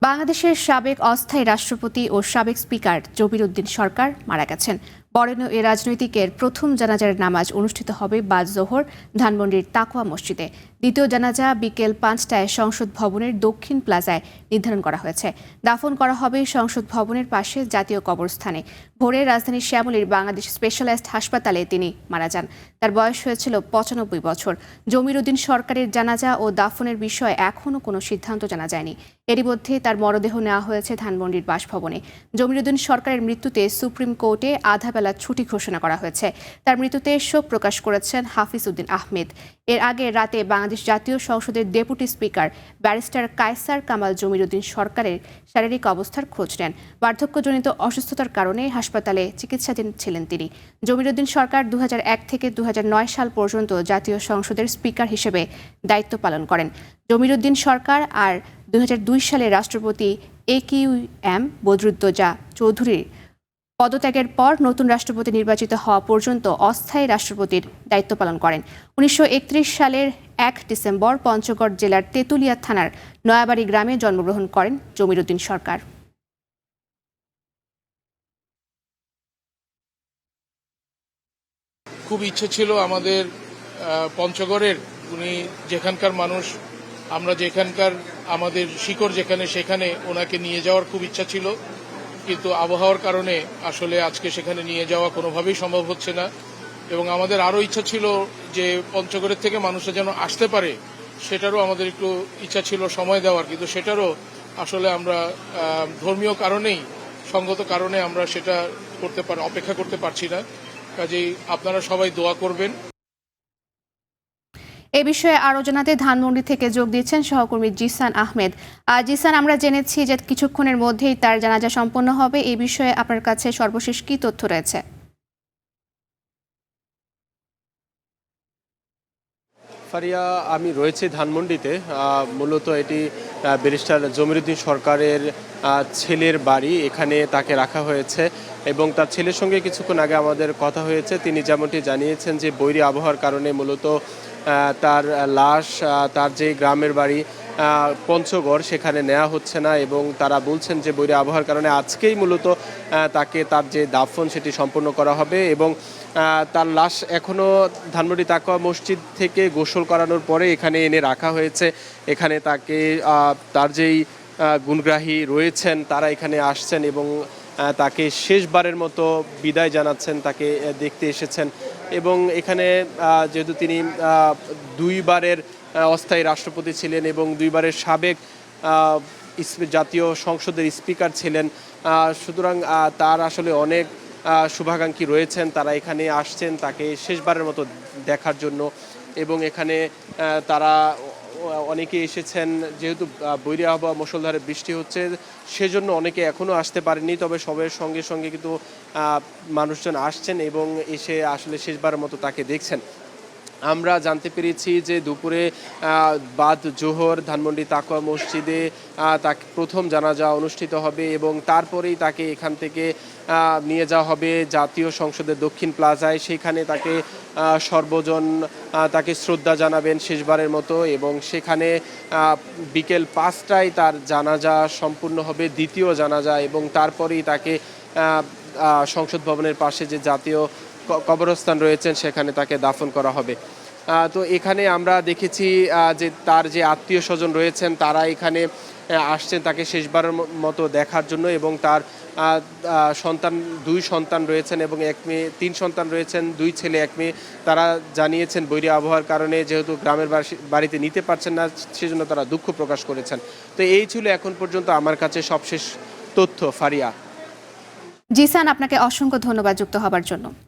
বাংলাদেশের সাবেক অস্থায়ী রাষ্ট্রপতি ও সাবেক স্পিকার জবির উদ্দিন সরকার মারা গেছেন। বরেণ্য এ রাজনৈতিকের প্রথম জানাজার নামাজ অনুষ্ঠিত হবে বাদ জোহর ধানমন্ডির তাকওয়া মসজিদে। দ্বিতীয় জানাজা বিকেল ৫টায় সংসদ ভবনের দক্ষিণ প্লাজায় নির্ধারণ করা হয়েছে। দাফন করা হবে সংসদ ভবনের পাশে জাতীয় কবরস্থানে। ভোরে রাজধানীর শ্যামলীর বাংলাদেশ স্পেশালাইজড হাসপাতালে তিনি মারা যান। তার বয়স হয়েছিল ৯৫ বছর। জমির উদ্দিন সরকারের জানাজা ও দাফনের বিষয়ে এখনও কোনো সিদ্ধান্ত জানা যায়নি। এরই মধ্যে তার মরদেহ নেওয়া হয়েছে ধানমন্ডির বাসভবনে। জমির উদ্দিন সরকারের মৃত্যুতে সুপ্রিম কোর্টে আধাবেলা ছুটি ঘোষণা করা হয়েছে। তার মৃত্যুতে শোক প্রকাশ করেছেন হাফিজ উদ্দিন আহমেদ। এর আগে রাতে বাংলাদেশ জাতীয় সংসদের deputy speaker barrister Kaiser Kamal Jamir Uddin সরকারের শারীরিক অবস্থার খোঁজ নেন। বার্ধক্যজনিত অসুস্থতার কারণে হাসপাতালে চিকিৎসাধীন ছিলেন তিনি। জমির উদ্দিন সরকার ২০০১ থেকে ২০০৯ সাল পর্যন্ত জাতীয় সংসদের স্পিকার হিসেবে দায়িত্ব পালন করেন। জমির উদ্দিন সরকার আর ২০০২ সালে রাষ্ট্রপতি AQM বদরুদ্দোজা চৌধুরীর পদত্যাগের পর নতুন রাষ্ট্রপতি নির্বাচিত হওয়া পর্যন্ত অস্থায়ী রাষ্ট্রপতির দায়িত্ব পালন করেন। ১৯৩১ সালের ১ ডিসেম্বর পঞ্চগড় জেলার তেঁতুলিয়া থানার নয়াবাড়ি গ্রামে জন্মগ্রহণ করেন জমির উদ্দিন সরকার। খুব ইচ্ছে ছিল আমাদের পঞ্চগড়ের, উনি যেখানকার মানুষ, আমরা যেখানকার, আমাদের শিকড় যেখানে, সেখানে ওনাকে নিয়ে যাওয়ার খুব ইচ্ছা ছিল, কিন্তু আবহাওয়ার কারণে আসলে আজকে সেখানে নিয়ে যাওয়া কোনোভাবেই সম্ভব হচ্ছে না। এবং আমাদের আরও ইচ্ছা ছিল যে পঞ্চগড়ের থেকে মানুষরা যেন আসতে পারে, সেটারও আমাদের একটু ইচ্ছা ছিল সময় দেওয়ার, কিন্তু সেটারও আসলে আমরা ধর্মীয় কারণেই, সঙ্গত কারণে আমরা সেটা অপেক্ষা করতে পারছি না। কাজেই আপনারা সবাই দোয়া করবেন। এ বিষয়ে আরও জানাতে ধানমন্ডি থেকে যোগ দিচ্ছেন সহকর্মী জিসান আহমেদ। জিসান, আমরা জেনেছি যে কিছুক্ষণের মধ্যেই তার জানাজা সম্পন্ন হবে। এই বিষয়ে আপনার কাছে সর্বশেষ কী তথ্য রয়েছে? ফারিয়া, আমি রয়েছি ধানমন্ডিতে। মূলত এটি ব্যারিস্টার জমির উদ্দিন সরকারের ছেলের বাড়ি। এখানে তাকে রাখা হয়েছে এবং তার ছেলের সঙ্গে কিছুক্ষণ আগে আমাদের কথা হয়েছে। তিনি যেমনটি জানিয়েছেন যে বৈরী আবহাওয়ার কারণে মূলত তার লাশ তার যে গ্রামের বাড়ি পঞ্চগড়, সেখানে নেওয়া হচ্ছে না এবং তারা বলছেন যে বৈরী আবহাওয়ার কারণে আজকেই মূলত তাকে তার যে দাফন সেটি সম্পন্ন করা হবে এবং তার লাশ এখনও ধানমন্ডি তাকওয়া মসজিদ থেকে গোসল করানোর পরে এখানে এনে রাখা হয়েছে। এখানে তাকে তার যেই গুণগ্রাহী রয়েছেন তারা এখানে আসছেন এবং তাকে শেষবারের মতো বিদায় জানাচ্ছেন, তাকে দেখতে এসেছেন। এবং এখানে যেহেতু তিনি দুইবারের অস্থায়ী রাষ্ট্রপতি ছিলেন এবং দুইবারের সাবেক জাতীয় সংসদের স্পিকার ছিলেন, সুতরাং তার আসলে অনেক শুভাকাঙ্ক্ষী রয়েছেন, তারা এখানে আসছেন তাকে শেষবারের মতো দেখার জন্য। এবং এখানে তারা অনেকে এসেছেন, যেহেতু বৈরী আবহাওয়া, মুষলধারে বৃষ্টি হচ্ছে, সেজন্য অনেকে এখনও আসতে পারেনি। তবে সবের সঙ্গে সঙ্গে কিন্তু মানুষজন আসছেন এবং এসে আসলে শেষবারের মতো তাকে দেখছেন। আমরা জানতে পেরেছি যে দুপুরে বাদ জোহর ধানমন্ডি তাকওয়া মসজিদে তাকে প্রথম জানাজা অনুষ্ঠিত হবে এবং তারপরেই তাকে এখান থেকে নিয়ে যাওয়া হবে জাতীয় সংসদের দক্ষিণ প্লাজায়। সেখানে তাকে সর্বজন তাকে শ্রদ্ধা জানাবেন শেষবারের মতো এবং সেখানে বিকেল ৫টায় তার জানাজা সম্পূর্ণ হবে, দ্বিতীয় জানাজা, এবং তারপরেই তাকে সংসদ ভবনের পাশে যে জাতীয় কবরস্থান রয়েছেন সেখানে তাকে দাফন করা হবে। তো এখানে আমরা দেখেছি যে তার যে আত্মীয় স্বজন রয়েছেন তারা এখানে আসছেন তাকে শেষবারের মতো দেখার জন্য এবং তার দুই সন্তান রয়েছেন এবং ১ মেয়ে, ৩ সন্তান রয়েছেন, 2 ছেলে 1 মেয়ে। তারা জানিয়েছেন বৈরী আবহাওয়ার কারণে যেহেতু গ্রামের বাড়িতে নিতে পারছেন না, সেজন্য তারা দুঃখ প্রকাশ করেছেন। তো এই ছিল এখন পর্যন্ত আমার কাছে সবশেষ তথ্য। ফারিয়া। জিসান, আপনাকে অসংখ্য ধন্যবাদ যুক্ত হবার জন্য।